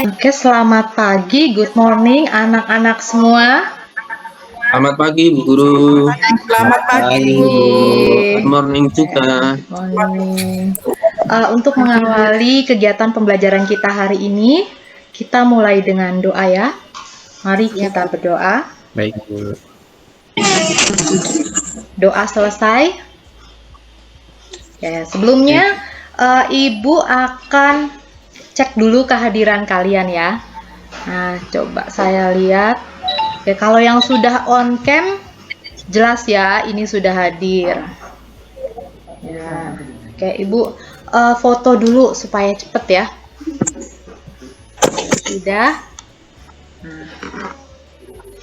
Oke, selamat pagi, good morning anak-anak semua. Selamat pagi, Bu Guru. Selamat pagi. Good morning juga. Morning. Untuk mengawali kegiatan pembelajaran kita hari ini, kita mulai dengan doa ya. Mari kita berdoa. Baik, Bu. Doa selesai. Ya, sebelumnya Ibu akan cek dulu kehadiran kalian ya. Nah, coba saya lihat. Ya, kalau yang sudah on cam, jelas ya, ini sudah hadir. Ya, oke Ibu foto dulu supaya cepet ya. Sudah. Nah,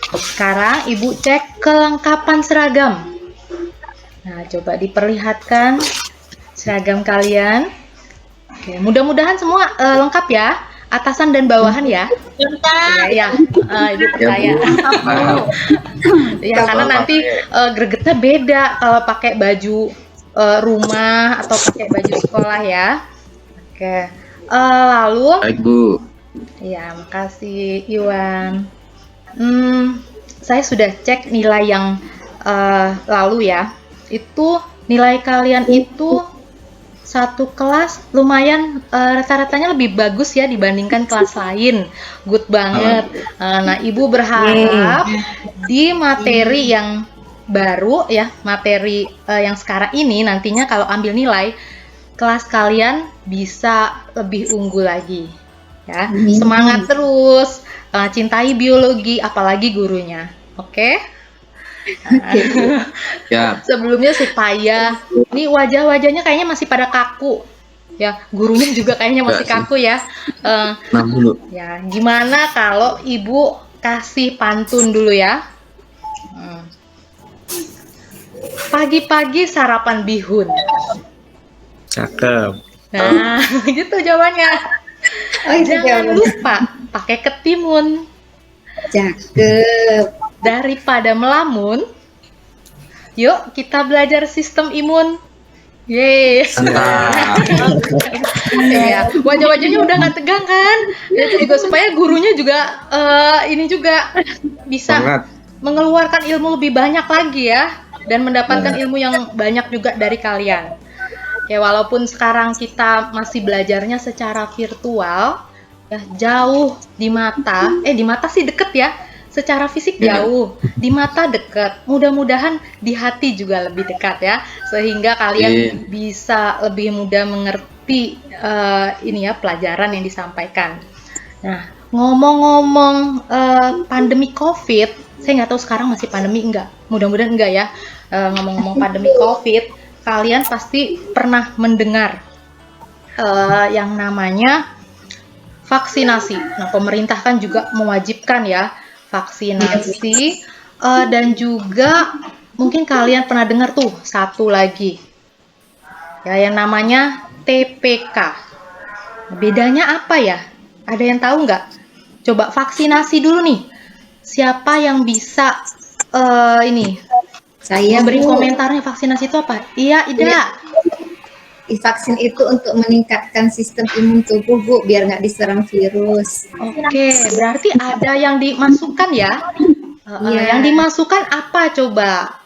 sekarang Ibu cek kelengkapan seragam. Nah, coba diperlihatkan seragam kalian. Oke, mudah-mudahan semua lengkap ya, atasan dan bawahan ya. Lengkap. Ya, Ibu percaya. Ya, karena nanti gregetnya beda kalau pakai baju rumah atau pakai baju sekolah ya. Oke, lalu. Baik, Bu. Ya, makasih Iwan. Saya sudah cek nilai yang lalu ya. Itu nilai kalian itu satu kelas lumayan rata-ratanya lebih bagus ya dibandingkan kelas lain. Good banget. Nah, Ibu berharap di materi yang baru ya, materi yang sekarang ini nantinya kalau ambil nilai, kelas kalian bisa lebih unggul lagi. Ya, semangat terus, cintai biologi, apalagi gurunya. Oke? Ya. Sebelumnya supaya ini wajah-wajahnya kayaknya masih pada kaku. Ya, gurunya juga kayaknya masih kaku ya. Ya, gimana kalau Ibu kasih pantun dulu ya? Pagi-pagi sarapan bihun. Cakep. Nah, gitu jawabannya. Jangan lupa pakai ketimun. Cakep. Daripada melamun, yuk kita belajar sistem imun. Yeay. Ya, wajah-wajahnya udah nggak tegang kan? Itu juga supaya gurunya juga ini juga bisa mengeluarkan ilmu lebih banyak lagi ya, dan mendapatkan ilmu yang banyak juga dari kalian. Ya, walaupun sekarang kita masih belajarnya secara virtual, ya jauh di mata sih deket ya. Secara fisik jauh, di mata dekat. Mudah-mudahan di hati juga lebih dekat ya, sehingga kalian bisa lebih mudah mengerti ini ya pelajaran yang disampaikan. Nah, ngomong-ngomong pandemi COVID, saya nggak tahu sekarang masih pandemi enggak. Mudah-mudahan enggak ya. Ngomong-ngomong pandemi COVID, kalian pasti pernah mendengar yang namanya vaksinasi. Nah, pemerintah kan juga mewajibkan ya vaksinasi, dan juga mungkin kalian pernah dengar tuh satu lagi ya yang namanya TPK. Bedanya apa ya? Ada yang tahu nggak? Coba vaksinasi dulu nih. Siapa yang bisa ini? Saya beri komentarnya vaksinasi itu apa? Iya, Ida. Vaksin itu untuk meningkatkan sistem imun tubuh, Bu, biar nggak diserang virus. Oke, berarti ada yang dimasukkan ya? Yang dimasukkan apa coba?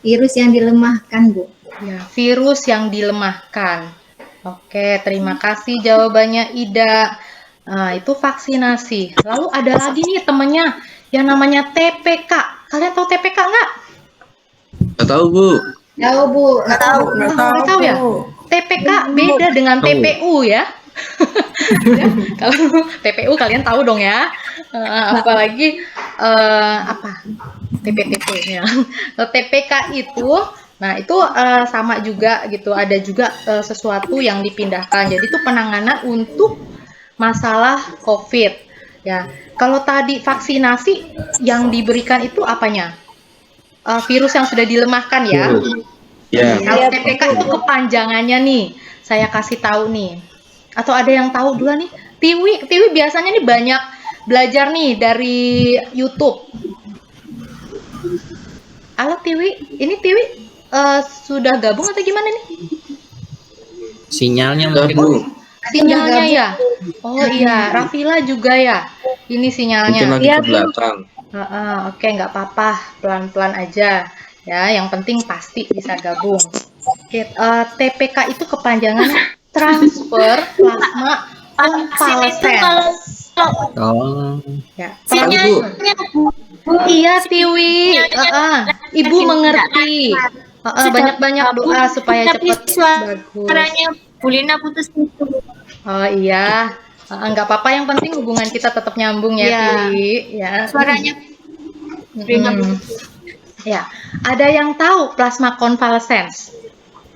Virus yang dilemahkan, Bu. Ya, virus yang dilemahkan. Oke, terima kasih jawabannya Ida. Nah, itu vaksinasi. Lalu ada lagi nih temennya yang namanya TPK. Kalian tahu TPK nggak? Nggak tahu, Bu. Tahu, Bu. Nggak tahu. Nggak tahu ya? TPK beda dengan TPU ya. Ya, kalau TPU kalian tahu dong ya. Apalagi apa? TPTP ya. TPK itu, nah itu sama juga gitu. Ada juga sesuatu yang dipindahkan. Jadi itu penanganan untuk masalah COVID. Ya, kalau tadi vaksinasi yang diberikan itu apanya? Virus yang sudah dilemahkan ya. Kalau TPK itu kepanjangannya nih, saya kasih tahu nih. Atau ada yang tahu dulu nih? Tiwi biasanya nih banyak belajar nih dari YouTube. Halo Tiwi, ini Tiwi sudah gabung atau gimana nih? Sinyalnya mungkin, Bu. sinyalnya ya. Oh iya, Rafila juga ya. Ini Mungkin sinyalnya. lagi Iya, ke Bu. belakang. Oke, nggak apa-apa, pelan-pelan aja. Ya, yang penting pasti bisa gabung. Oke, TPK itu kepanjangannya transfer plasma Vaksin itu convalescence. Oh, Ya, tahu Bu. sinyalnya iya, Tiwi. Ibu mengerti. Banyak-banyak doa supaya tapi cepat bagus. suaranya Bu Lina putus itu. Oh iya, nggak apa-apa. Yang penting hubungan kita tetap nyambung ya, Iya. Tiwi. Ya. Suaranya Lina putus. Ya, ada yang tahu plasma convalescence?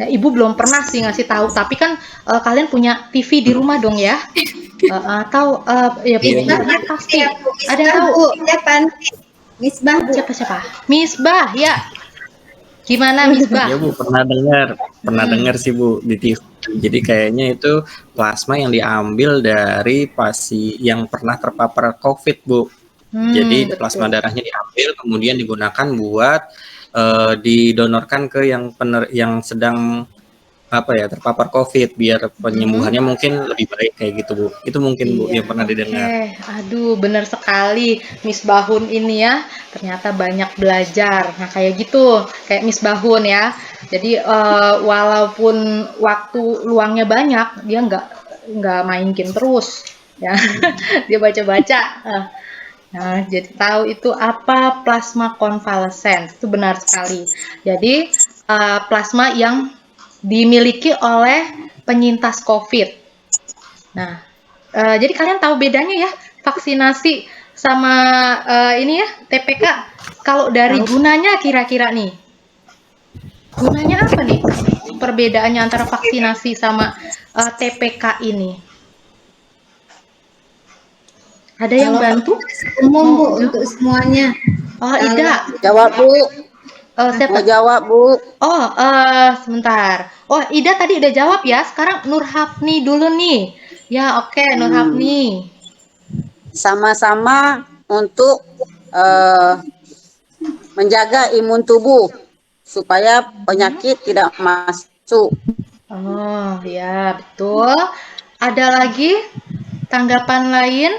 Ya, Ibu belum pernah sih ngasih tahu, tapi kan kalian punya TV di rumah dong ya? Tahu ya Iya, Bu, pasti. Ya, Bu. Ada yang tahu? Bu. Misbah, Bu. Siapa? Misbah, ya. Gimana Misbah? Ya Bu, pernah dengar sih Bu di TV. Jadi kayaknya itu plasma yang diambil dari pasien yang pernah terpapar COVID Bu. Jadi Betul. plasma darahnya diambil, kemudian digunakan buat didonorkan ke yang sedang terpapar COVID biar penyembuhannya mungkin lebih baik kayak gitu Bu. Itu mungkin Bu yang pernah didengar. Aduh, benar sekali Miss Bahun ini ya. Ternyata banyak belajar. Nah, kayak gitu, kayak Miss Bahun ya. Jadi walaupun waktu luangnya banyak, dia nggak main game terus ya. Dia baca-baca. Nah, jadi tahu itu apa plasma convalescence. Itu benar sekali. Jadi plasma yang dimiliki oleh penyintas COVID. Nah, jadi kalian tahu bedanya ya vaksinasi sama ini ya TPK. Kalau dari gunanya kira-kira nih, gunanya apa nih? Perbedaannya antara vaksinasi sama TPK ini? Ada yang bantu? Umum, Bu, untuk semuanya. Oh, Ida. Jawab Bu, Siapa? mau jawab Bu. Oh, sebentar. Oh, Ida tadi udah jawab ya. Sekarang Nur Hafni dulu nih. Ya, oke, Nur Hafni. Sama-sama untuk menjaga imun tubuh supaya penyakit tidak masuk. Oh, ya, betul. Ada lagi tanggapan lain?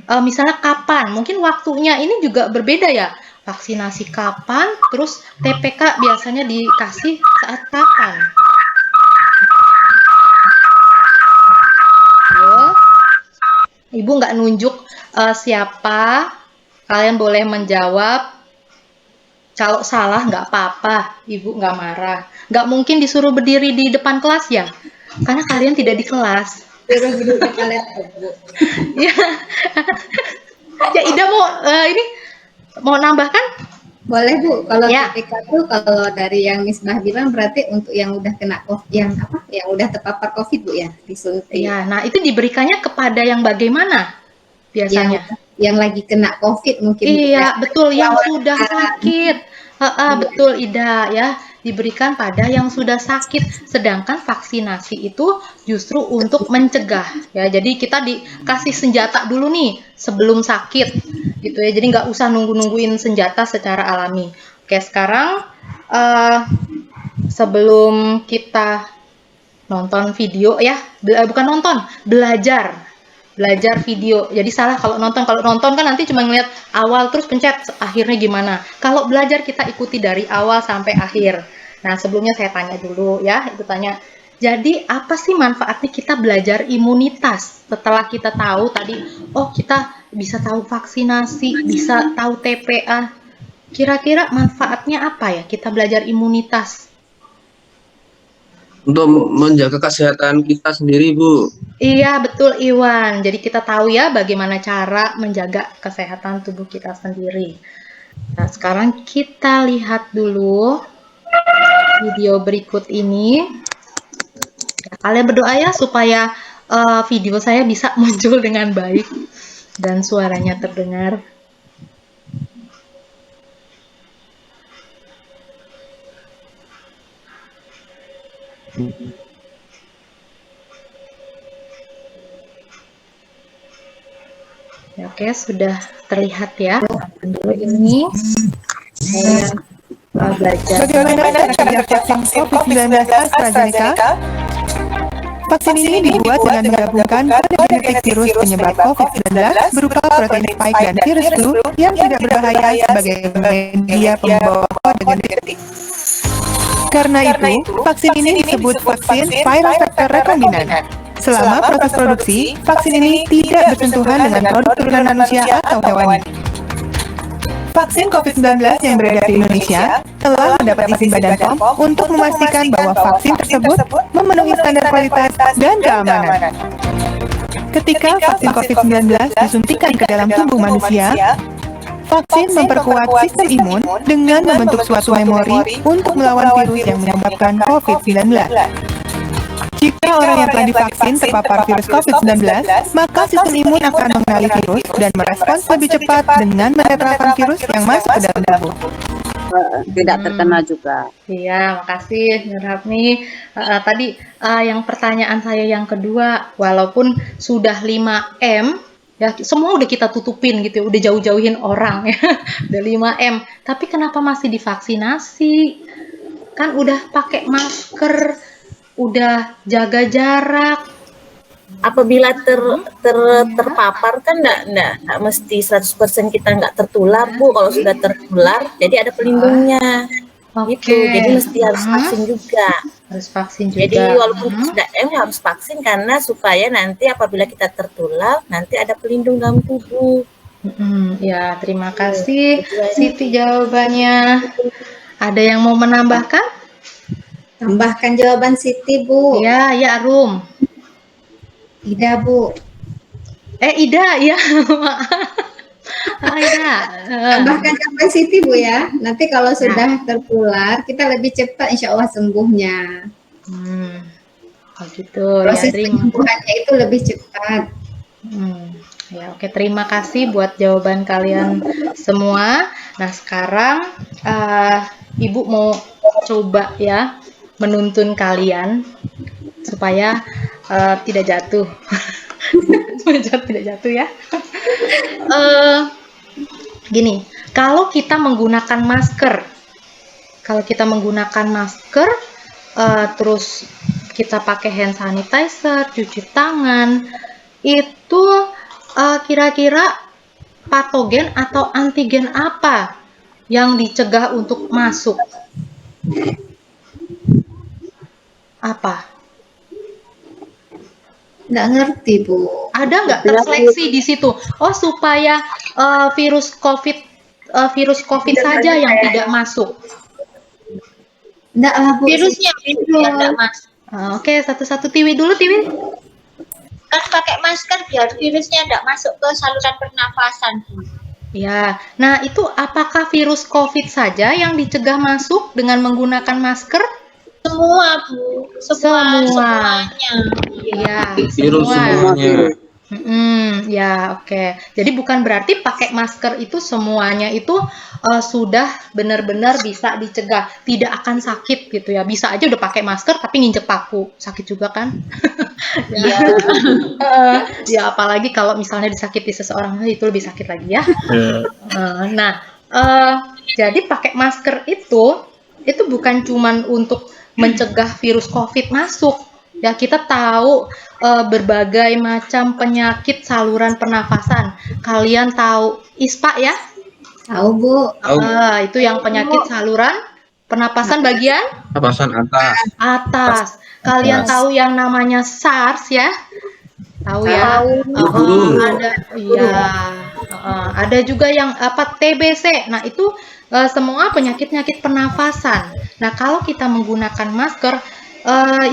Misalnya kapan? Mungkin waktunya ini juga berbeda ya. Vaksinasi kapan? Terus TPK biasanya dikasih saat kapan? Yo. Ibu nggak nunjuk siapa. Kalian boleh menjawab. Kalau salah nggak apa-apa. Ibu nggak marah. Nggak mungkin disuruh berdiri di depan kelas ya. Karena kalian tidak di kelas. Ya. Ya, Ida mau nambahkan? Boleh, Bu. Kalau Ya. TPK itu kalau dari yang Misbah bilang berarti untuk yang udah kena COVID, yang udah terpapar COVID, Bu ya, disuntik. Ya, nah itu diberikannya kepada yang bagaimana biasanya? Yang lagi kena COVID mungkin. Iya, betul, yang sudah sakit. Betul, Ida ya. Diberikan pada yang sudah sakit. Sedangkan vaksinasi itu justru untuk mencegah ya. Jadi kita dikasih senjata dulu nih sebelum sakit gitu ya. Jadi nggak usah nungguin senjata secara alami. Oke, sekarang sebelum kita nonton video ya, bukan nonton, belajar video. Jadi salah kalau nonton kan nanti cuma ngeliat awal terus pencet akhirnya gimana. Kalau belajar kita ikuti dari awal sampai akhir. Nah, sebelumnya saya tanya dulu ya, itu tanya. Jadi apa sih manfaatnya kita belajar imunitas? Setelah kita tahu tadi, oh kita bisa tahu vaksinasi, bisa tahu TPA. Kira-kira manfaatnya apa ya kita belajar imunitas? Untuk menjaga kesehatan kita sendiri Bu. Iya, betul Iwan. Jadi kita tahu ya bagaimana cara menjaga kesehatan tubuh kita sendiri. Nah, sekarang kita lihat dulu video berikut ini. Ya, kalian berdoa ya supaya video saya bisa muncul dengan baik dan suaranya terdengar. Ya, oke, sudah terlihat ya. Dulu ini saya belajar. Bagaimana cara kerja vaksin COVID-19 AstraZeneca? Vaksin ini dibuat dengan menggabungkan kode genetik virus penyebab COVID-19 berupa protein spike dan virus flu yang tidak berbahaya sebagai media pembawa kode genetik. Karena itu, vaksin ini disebut vaksin viral vector rekombinan. Selama proses produksi, vaksin ini tidak bersentuhan dengan produk turunan manusia atau hewani. Vaksin COVID-19 yang beredar di Indonesia telah mendapat izin Badan POM untuk memastikan bahwa vaksin tersebut memenuhi standar kualitas dan keamanan. Ketika vaksin COVID-19 disuntikan ke dalam tubuh manusia, vaksin memperkuat sistem imun dengan membentuk suatu memori untuk melawan virus yang menyebabkan COVID-19. Jika orang yang telah divaksin terpapar virus COVID-19, maka sistem imun akan mengenali virus dan merespons lebih cepat dengan menetralkan virus yang masuk ke dalam tubuh. Tidak terkena juga. Iya, makasih Nur Hafni. Tadi yang pertanyaan saya yang kedua, walaupun sudah 5M, ya semua udah kita tutupin gitu, udah jauh-jauhin orang ya, udah 5M, tapi kenapa masih divaksinasi? Kan udah pakai masker, udah jaga jarak. Apabila terpapar kan enggak mesti 100% kita enggak tertular, Bu. Kalau sudah tertular, jadi ada pelindungnya. Gitu. Jadi mesti harus vaksin juga. Harus vaksin juga. Jadi walaupun sudah M harus vaksin karena supaya nanti apabila kita tertular, nanti ada pelindung dalam tubuh. Ya, terima kasih Siti jawabannya. Ada yang mau menambahkan? Tambahkan jawaban Siti, Bu. Ya, ya Arum. Ida, Bu. Ida, ya. Ida. Tambahkan jawaban Siti, Bu ya. Nanti kalau sudah tertular, kita lebih cepat insya Allah sembuhnya. Oh gitu. Proses ya, penyembuhannya itu lebih cepat. Ya, oke. Terima kasih buat jawaban kalian semua. Nah, sekarang Ibu mau coba ya menuntun kalian supaya tidak jatuh. Tidak jatuh ya. Gini, kalau kita menggunakan masker, terus kita pakai hand sanitizer, cuci tangan, itu kira-kira patogen atau antigen apa yang dicegah untuk masuk? Apa? Nggak ngerti, Bu. Ada nggak terseleksi di situ? Oh, supaya virus COVID saja yang tidak masuk. Nggak lah, Bu. Virusnya enggak masuk. Oke, satu-satu Tiwi dulu, Tiwi. Kan pakai masker biar virusnya enggak masuk ke saluran pernafasan. Ya, nah itu apakah virus COVID saja yang dicegah masuk dengan menggunakan masker? Semua, Bu. Semuanya. Iya, Virus semuanya. Ya, oke. Jadi bukan berarti pakai masker itu semuanya itu sudah benar-benar bisa dicegah, tidak akan sakit gitu ya. Bisa aja udah pakai masker tapi nginjek paku, sakit juga kan? Ya. Ya apalagi kalau misalnya disakiti seseorang itu lebih sakit lagi ya. Jadi pakai masker itu bukan cuman untuk mencegah virus COVID masuk. Ya, kita tahu berbagai macam penyakit saluran pernafasan. Kalian tahu ISPA ya? Tahu, Bu. Itu yang penyakit saluran pernapasan bagian Pernapasan atas. Kalian tahu yang namanya SARS ya? Tahu ya? Ada juga yang TBC. Nah, itu semua penyakit-penyakit pernafasan. Nah, kalau kita menggunakan masker,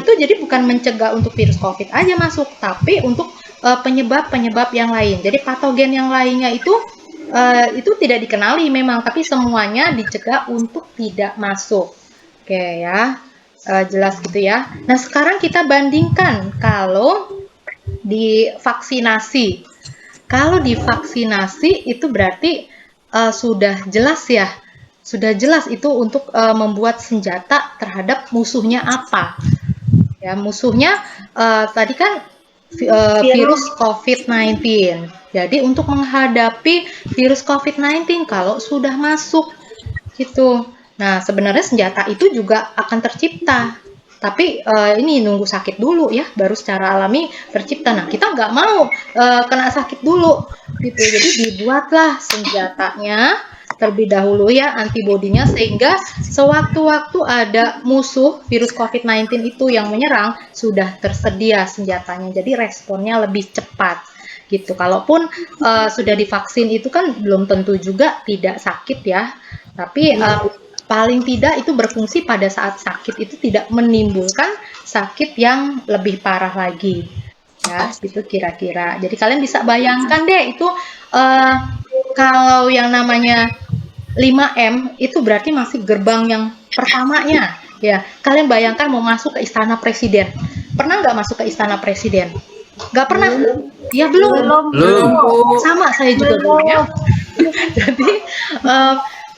itu jadi bukan mencegah untuk virus COVID aja masuk, tapi untuk penyebab-penyebab yang lain. Jadi patogen yang lainnya itu tidak dikenali memang, tapi semuanya dicegah untuk tidak masuk. Oke ya, jelas gitu ya. Nah, sekarang kita bandingkan kalau di vaksinasi. Kalau di vaksinasi itu berarti sudah jelas ya. Sudah jelas itu untuk membuat senjata terhadap musuhnya apa. Ya, musuhnya tadi kan virus COVID-19. Jadi untuk menghadapi virus COVID-19 kalau sudah masuk gitu. Nah, sebenarnya senjata itu juga akan tercipta. Tapi ini nunggu sakit dulu ya, baru secara alami tercipta. Nah, kita nggak mau kena sakit dulu gitu. Jadi dibuatlah senjatanya terlebih dahulu ya, antibodinya, sehingga sewaktu-waktu ada musuh virus COVID-19 itu yang menyerang, sudah tersedia senjatanya. Jadi responnya lebih cepat gitu. Kalaupun sudah divaksin itu kan belum tentu juga tidak sakit ya. Tapi paling tidak itu berfungsi pada saat sakit itu tidak menimbulkan sakit yang lebih parah lagi. Ya, itu kira-kira. Jadi kalian bisa bayangkan deh itu kalau yang namanya 5M itu berarti masih gerbang yang pertamanya. Ya, kalian bayangkan mau masuk ke istana presiden. Pernah nggak masuk ke istana presiden? Nggak pernah? Ya belum. Sama saya juga belum ya. Jadi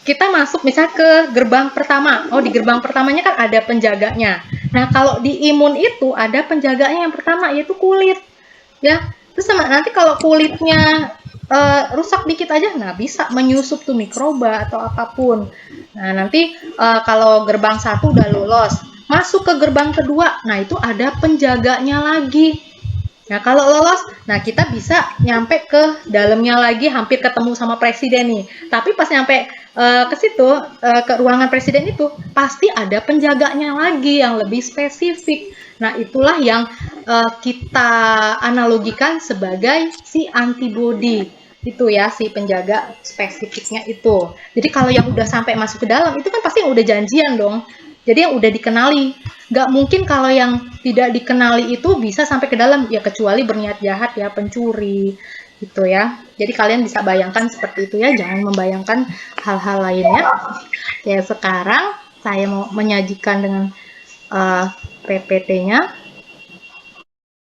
kita masuk misalnya ke gerbang pertama. Oh, di gerbang pertamanya kan ada penjaganya. Nah, kalau di imun itu ada penjaganya yang pertama, yaitu kulit. Ya, terus nanti kalau kulitnya rusak dikit aja, nah bisa menyusup tuh mikroba atau apapun. Nah, nanti kalau gerbang 1 udah lolos, masuk ke gerbang kedua, nah itu ada penjaganya lagi. Nah, kalau lolos, nah kita bisa nyampe ke dalamnya lagi, hampir ketemu sama presiden nih. Tapi pas nyampe ke situ, ke ruangan presiden itu, pasti ada penjaganya lagi yang lebih spesifik. Nah, itulah yang kita analogikan sebagai si antibody. Itu ya, si penjaga spesifiknya itu. Jadi kalau yang udah sampai masuk ke dalam, itu kan pasti yang udah janjian dong. Jadi yang udah dikenali. Nggak mungkin kalau yang tidak dikenali itu bisa sampai ke dalam, ya kecuali berniat jahat ya, pencuri gitu ya. Jadi kalian bisa bayangkan seperti itu ya, jangan membayangkan hal-hal lainnya. Ya, sekarang saya mau menyajikan dengan PPT-nya.